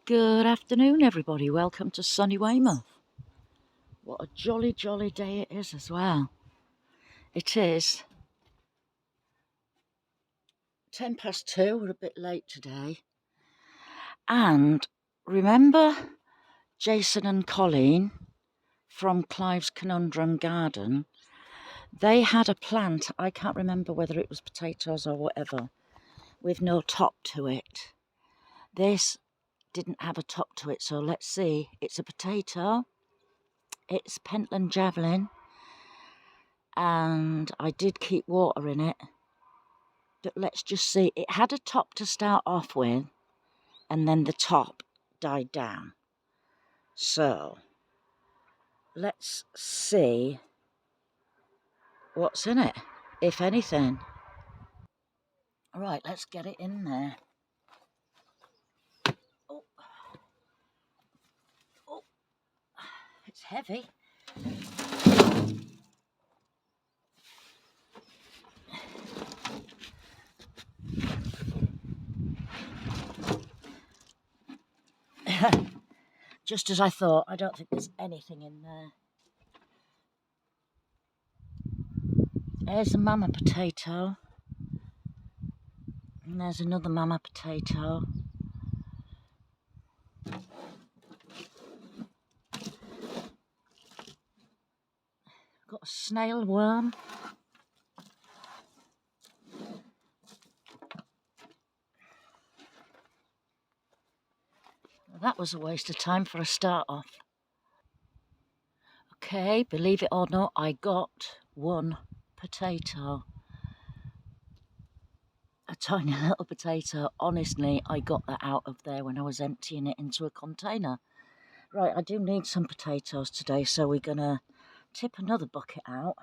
Good afternoon, everybody. Welcome to sunny Weymouth. What a jolly, jolly day it is as well. It is 2:10. We're a bit late today. And remember Jason and Colleen from Clive's Conundrum Garden? They had a plant, I can't remember whether it was potatoes or whatever, with no top to it. This didn't have a top to it, so let's see. It's a potato. It's Pentland Javelin. And I did keep water in it, but let's just see. It had a top to start off with, and then the top died down. So let's see what's in it, if anything. All right, let's get it in there. Oh, oh, it's heavy. Just as I thought, I don't think there's anything in there. There's a mama potato. And there's another mama potato. Got a snail worm. That was a waste of time for a start off. Okay, believe it or not, I got one potato. A tiny little potato. Honestly, I got that out of there when I was emptying it into a container. Right, I do need some potatoes today, so we're going to tip another bucket out.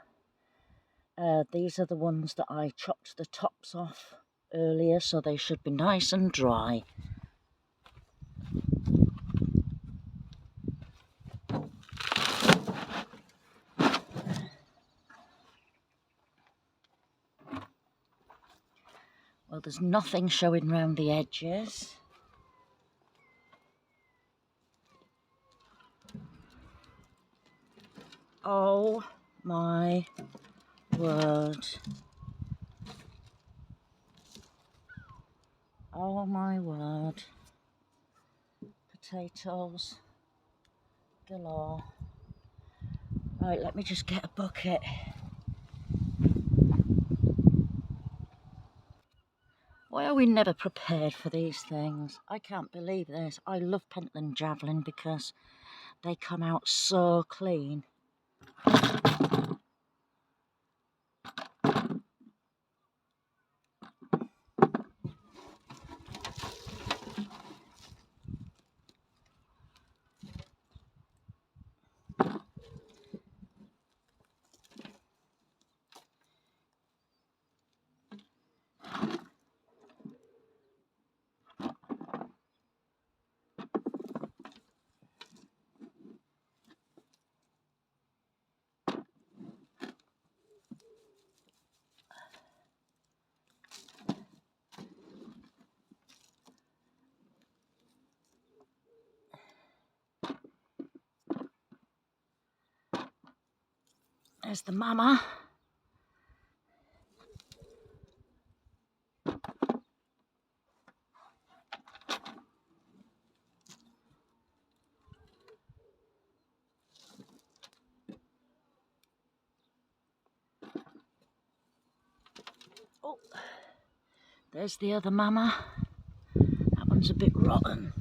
These are the ones that I chopped the tops off earlier, so they should be nice and dry. Well, there's nothing showing round the edges. Oh my word. Oh my word. Potatoes galore. Right, let me just get a bucket. Why are we never prepared for these things? I can't believe this. I love Pentland Javelin because they come out so clean. There's the mama. Oh, there's the other mama. That one's a bit rotten.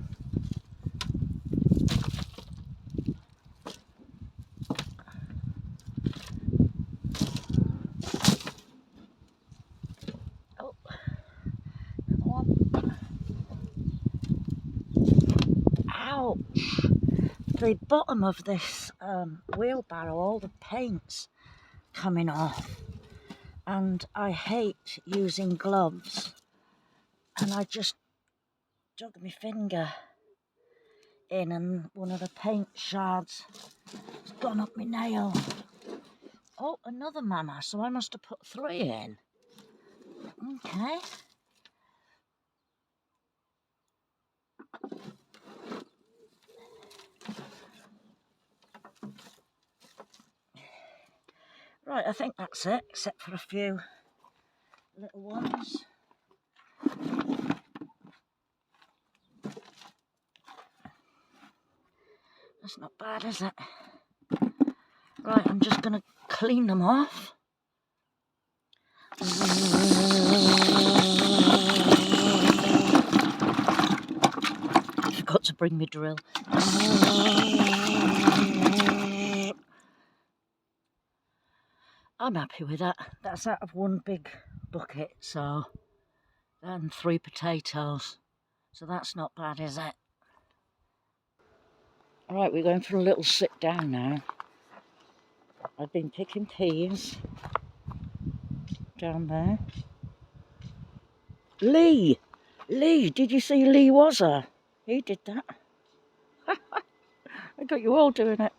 Oh, another one. Ouch! The bottom of this wheelbarrow, all the paint's coming off. And I hate using gloves. And I just dug my finger in and one of the paint shards has gone up my nail. Oh, another mama, so I must have put 3 in. Okay. Right, I think that's it, except for a few little ones. That's not bad, is it? Right, I'm just going to clean them off. I forgot to bring my drill. I'm happy with that. That's out of one big bucket, so, and 3 potatoes. So that's not bad, is it? Alright, we're going for a little sit down now. I've been picking peas down there. Lee, did you see Lee Wazzer? He did that. I got you all doing it.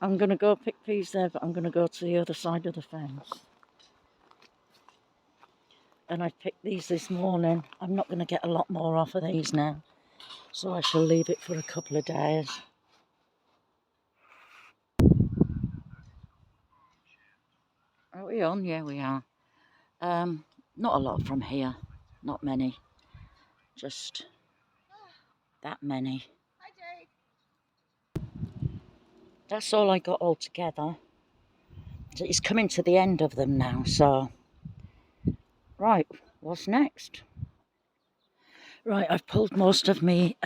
I'm going to go pick peas there, but I'm going to go to the other side of the fence. And I picked these this morning. I'm not going to get a lot more off of these now, so I shall leave it for a couple of days. Are we on? Yeah, we are. Not a lot from here. Not many. Just that many. That's all I got altogether. So it's coming to the end of them now, so... Right, what's next? Right, I've pulled most of me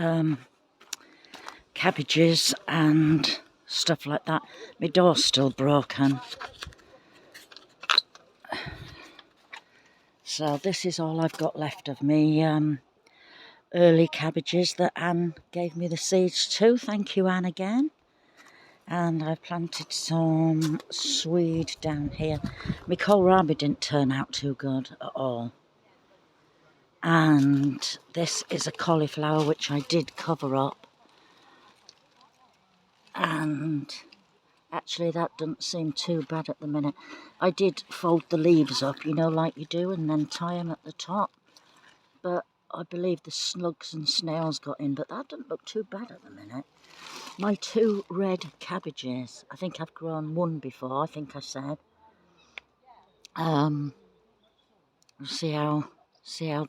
cabbages and stuff like that. My door's still broken. So this is all I've got left of me early cabbages that Anne gave me the seeds to. Thank you, Anne, again. And I've planted some swede down here. My kohlrabi didn't turn out too good at all. And this is a cauliflower which I did cover up. And actually that doesn't seem too bad at the minute. I did fold the leaves up, you know, like you do, and then tie them at the top. But I believe the slugs and snails got in, but that doesn't look too bad at the minute. My 2 red cabbages, I think I've grown one before, I think I said. We'll see how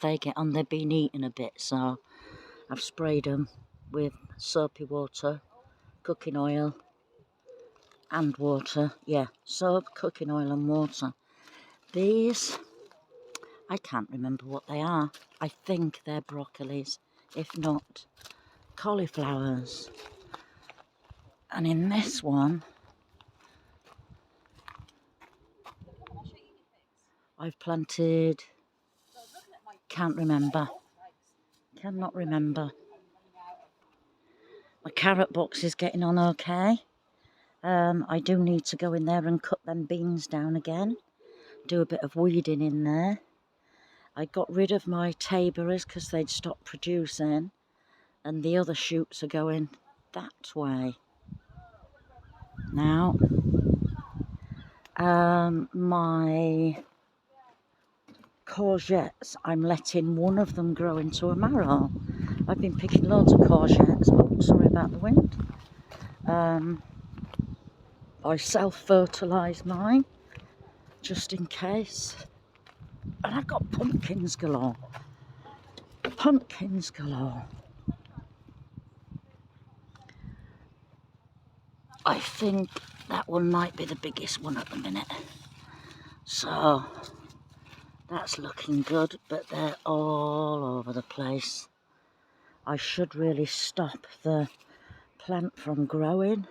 they get on. They've been eaten a bit, so I've sprayed them with soapy water, cooking oil and water. Yeah, soap, cooking oil and water. These, I can't remember what they are. I think they're broccolis, if not cauliflowers. And in this one, I've planted, can't remember, cannot remember. My carrot box is getting on okay. I do need to go in there and cut them beans down again, do a bit of weeding in there. I got rid of my taberers because they'd stopped producing, and the other shoots are going that way. Now, my courgettes, I'm letting one of them grow into a marrow. I've been picking loads of courgettes. Oh, sorry about the wind. I self-fertilise mine, just in case. And I've got pumpkins galore. Pumpkins galore. I think that one might be the biggest one at the minute. So, that's looking good, but they're all over the place. I should really stop the plant from growing,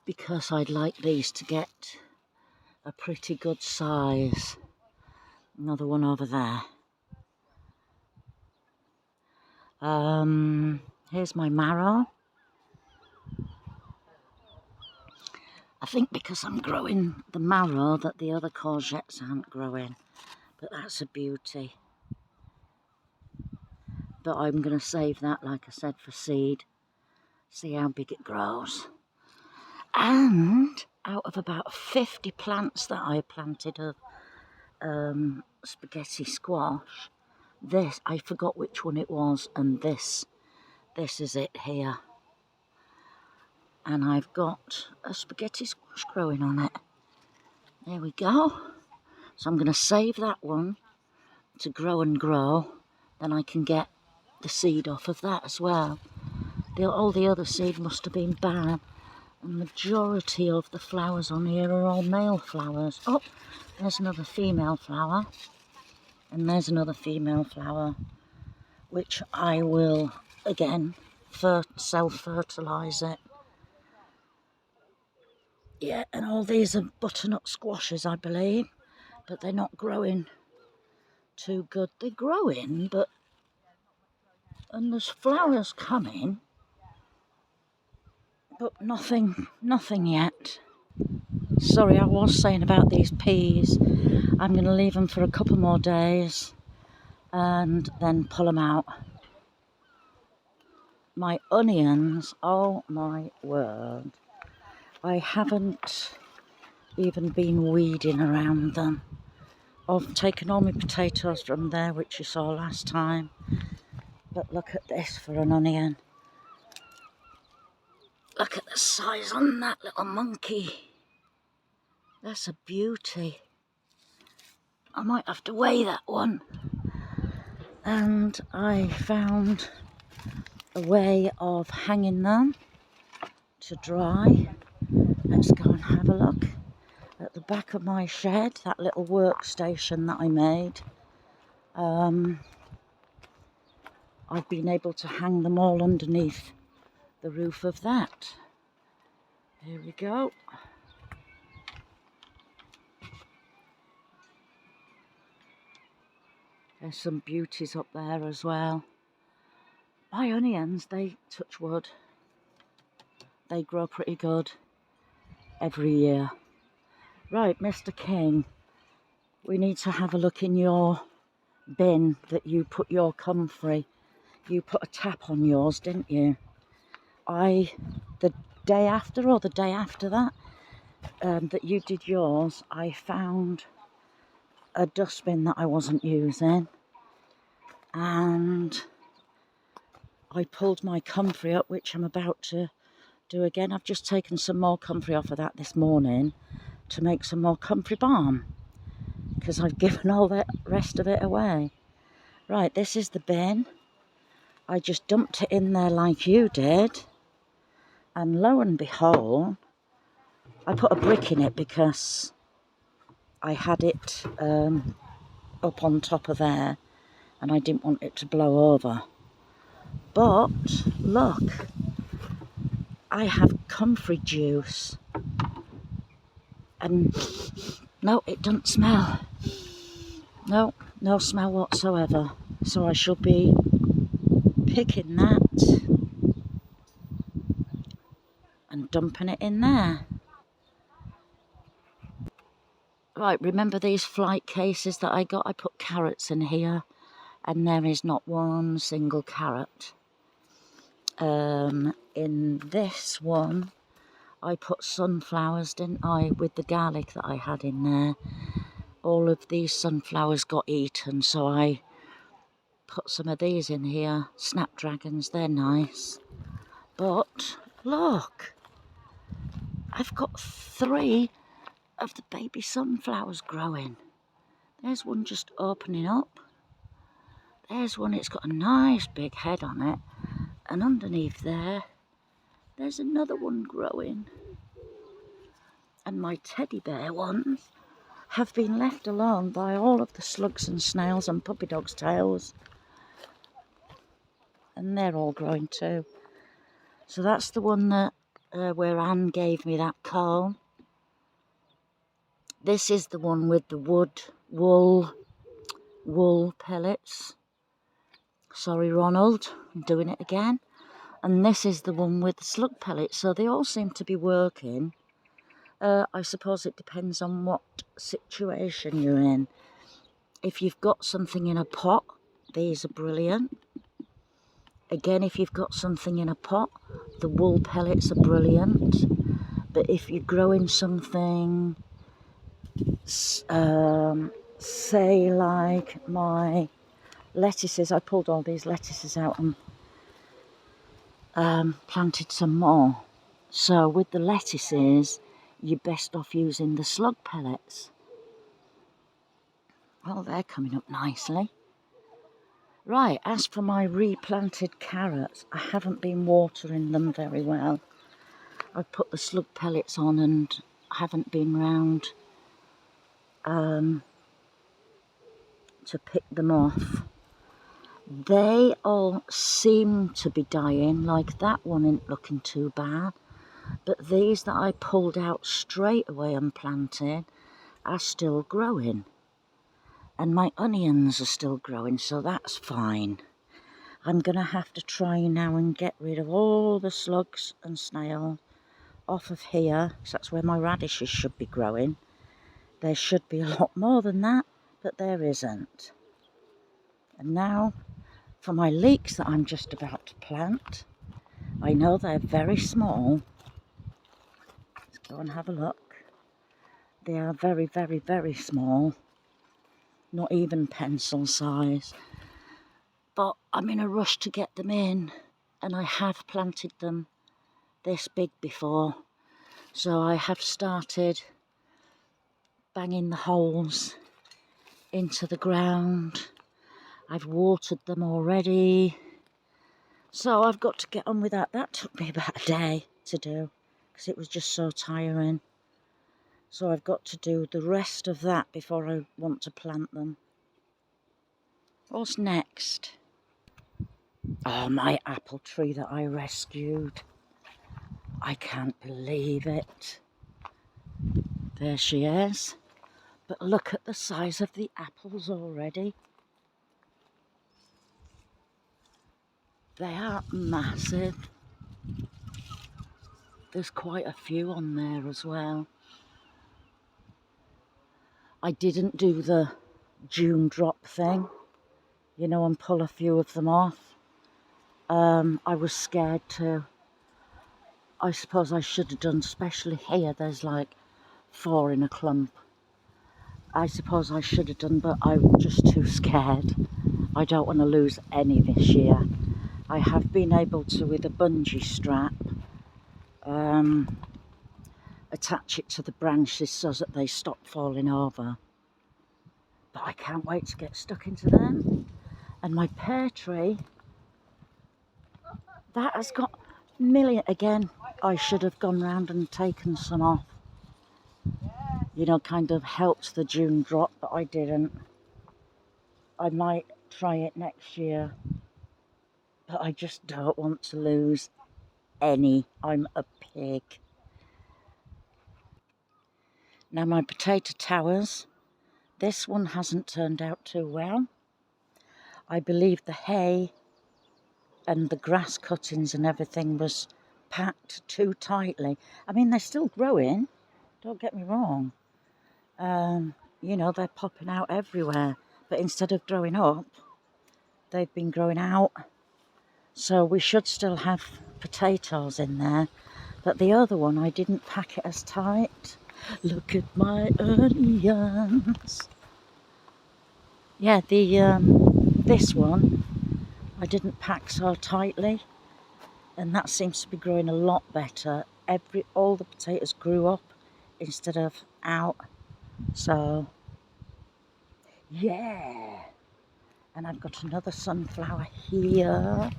because I'd like these to get a pretty good size. Another one over there. Here's my marrow. I think because I'm growing the marrow that the other courgettes aren't growing, but that's a beauty. But I'm going to save that, like I said, for seed. See how big it grows. And out of about 50 plants that I planted of spaghetti squash, this, I forgot which one it was, and this is it here. And I've got a spaghetti squash growing on it. There we go. So I'm going to save that one to grow and grow. Then I can get the seed off of that as well. All the other seed must have been bad. The majority of the flowers on here are all male flowers. Oh, there's another female flower. And there's another female flower, which I will, again, self-fertilise it. Yeah, and all these are butternut squashes, I believe, but they're not growing too good. They're growing, and there's flowers coming, but nothing yet. Sorry, I was saying about these peas. I'm going to leave them for a couple more days and then pull them out. My onions, oh my word. I haven't even been weeding around them. I've taken all my potatoes from there, which you saw last time. But look at this for an onion. Look at the size on that little monkey. That's a beauty. I might have to weigh that one. And I found a way of hanging them to dry. Let's go and have a look at the back of my shed, that little workstation that I made. I've been able to hang them all underneath the roof of that. Here we go. There's some beauties up there as well. My onions, they touch wood. They grow pretty good every year. Right, Mr. King, we need to have a look in your bin that you put your comfrey. You put a tap on yours, didn't you? The day after or the day after that, that you did yours, I found a dustbin that I wasn't using, and I pulled my comfrey up, which I'm about to do again. I've just taken some more comfrey off of that this morning to make some more comfrey balm, because I've given all the rest of it away. Right, this is the bin. I just dumped it in there like you did, and lo and behold, I put a brick in it because I had it up on top of there and I didn't want it to blow over. But look, I have comfrey juice, and no, it doesn't smell. No smell whatsoever. So I shall be picking that and dumping it in there. Right, remember these flight cases that I got? I put carrots in here, and there is not one single carrot. In this one, I put sunflowers, didn't I, with the garlic that I had in there. All of these sunflowers got eaten, so I put some of these in here. Snapdragons, they're nice. But look, I've got 3 of the baby sunflowers growing. There's one just opening up. There's one, it's got a nice big head on it. And underneath there, there's another one growing. And my teddy bear ones have been left alone by all of the slugs and snails and puppy dogs' tails. And they're all growing too. So that's the one that where Anne gave me that cone. This is the one with the wool pellets. Sorry, Ronald, I'm doing it again. And this is the one with the slug pellets. So they all seem to be working. I suppose it depends on what situation you're in. If you've got something in a pot, these are brilliant. Again, if you've got something in a pot, the wool pellets are brilliant. But if you're growing something, say like my lettuces, I pulled all these lettuces out and planted some more. So with the lettuces, you're best off using the slug pellets. Well, they're coming up nicely. Right, as for my replanted carrots, I haven't been watering them very well. I've put the slug pellets on and haven't been round to pick them off. They all seem to be dying, like that one isn't looking too bad. But these that I pulled out straight away and planted are still growing. And my onions are still growing, so that's fine. I'm going to have to try now and get rid of all the slugs and snails off of here, because that's where my radishes should be growing. There should be a lot more than that, but there isn't. And now for my leeks that I'm just about to plant. I know they're very small. Let's go and have a look. They are very, very, very small. Not even pencil size. But I'm in a rush to get them in, and I have planted them this big before. So I have started banging the holes into the ground. I've watered them already. So I've got to get on with that. That took me about a day to do because it was just so tiring. So I've got to do the rest of that before I want to plant them. What's next? Oh, my apple tree that I rescued. I can't believe it. There she is. But look at the size of the apples already. They are massive. There's quite a few on there as well. I didn't do the June drop thing, you know, and pull a few of them off. I was scared to. I suppose I should have done, especially here, there's like 4 in a clump. I suppose I should have done, but I'm just too scared. I don't want to lose any this year. I have been able to, with a bungee strap, attach it to the branches so that they stop falling over. But I can't wait to get stuck into them. And my pear tree, that has got again, I should have gone round and taken some off. You know, kind of helped the June drop, but I didn't. I might try it next year. But I just don't want to lose any. I'm a pig. Now my potato towers, this one hasn't turned out too well. I believe the hay and the grass cuttings and everything was packed too tightly. I mean, they're still growing, don't get me wrong. You know, they're popping out everywhere. But instead of growing up, they've been growing out. So we should still have potatoes in there. But the other one, I didn't pack it as tight. Look at my onions. Yeah, this one, I didn't pack so tightly. And that seems to be growing a lot better. All the potatoes grew up instead of out. So, yeah. And I've got another sunflower here.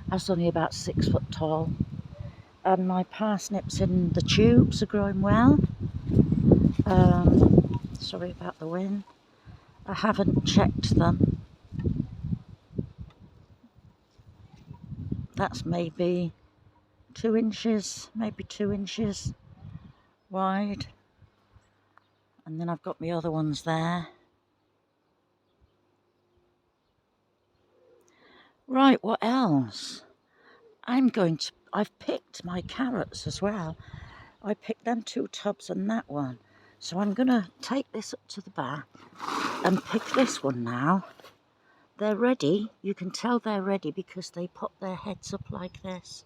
That's only about 6 foot tall. And my parsnips in the tubes are growing well. Sorry about the wind. I haven't checked them. That's maybe 2 inches, maybe 2 inches wide. And then I've got my other ones there. Right, what else? I've picked my carrots as well. I picked them 2 tubs and that one. So I'm going to take this up to the back and pick this one now. They're ready. You can tell they're ready because they put their heads up like this.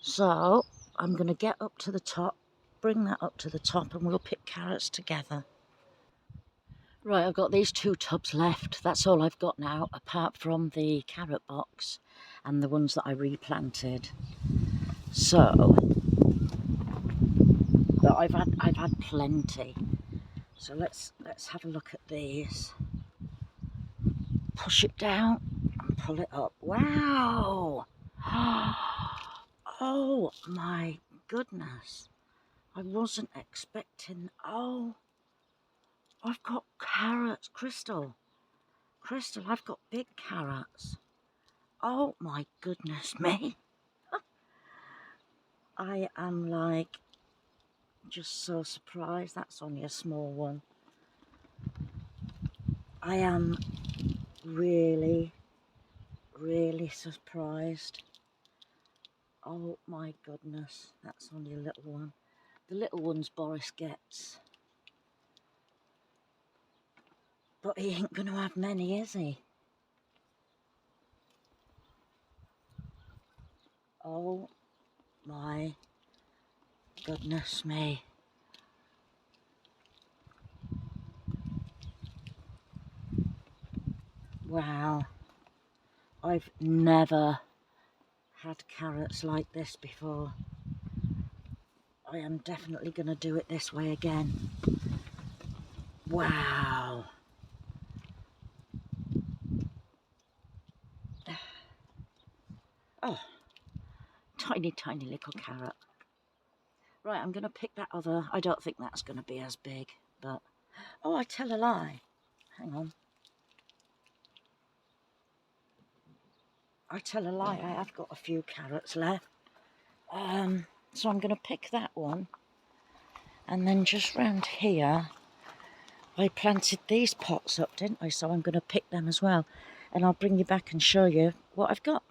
So I'm going to get up to the top, bring that up to the top, and we'll pick carrots together. Right, I've got these 2 tubs left. That's all I've got now, apart from the carrot box and the ones that I replanted. So, but I've had plenty. So let's have a look at these. Push it down and pull it up. Wow! Oh my goodness. I wasn't expecting. Oh, I've got carrots. Crystal, I've got big carrots. Oh my goodness me. I am like just so surprised. That's only a small one. I am really surprised. Oh my goodness, that's only a little one. The little ones Boris gets. But he ain't going to have many, is he? Oh my goodness me. Wow. I've never had carrots like this before. I am definitely going to do it this way again. Wow. Oh, tiny little carrot. Right, I'm going to pick that other. I don't think that's going to be as big, but... Oh, I tell a lie. Hang on. I tell a lie, I have got a few carrots left. So I'm going to pick that one. And then just round here, I planted these pots up, didn't I? So I'm going to pick them as well. And I'll bring you back and show you what I've got.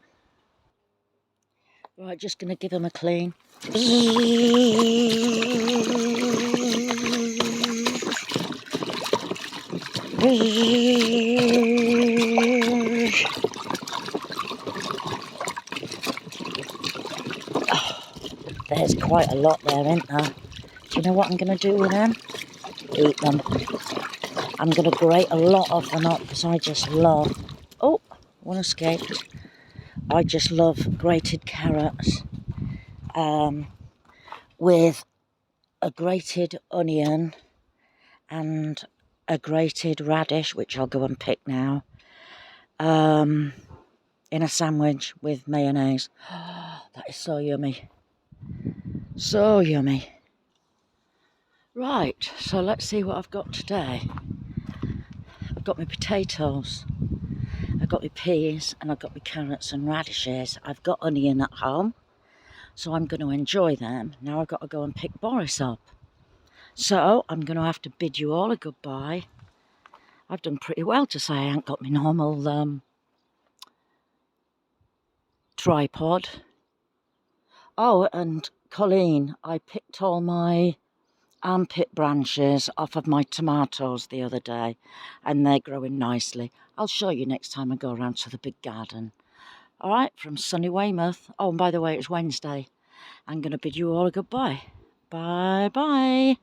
Right, just going to give them a clean. There's quite a lot there, isn't there? Do you know what I'm going to do with them? Eat them. I'm going to grate a lot of them up because I just love... Oh, one escaped. I just love grated carrots with a grated onion and a grated radish, which I'll go and pick now, in a sandwich with mayonnaise. Oh, that is so yummy. So yummy. Right, so let's see what I've got today. I've got my potatoes, I've got my peas, and I've got my carrots and radishes. I've got onion at home, so I'm going to enjoy them. Now I've got to go and pick Boris up. So I'm going to have to bid you all a goodbye. I've done pretty well to say I ain't got my normal tripod. Oh, and Colleen, I picked all my armpit branches off of my tomatoes the other day, and they're growing nicely. I'll show you next time I go around to the big garden. All right, from sunny Weymouth. Oh, and by the way, it's Wednesday. I'm going to bid you all a goodbye. Bye-bye.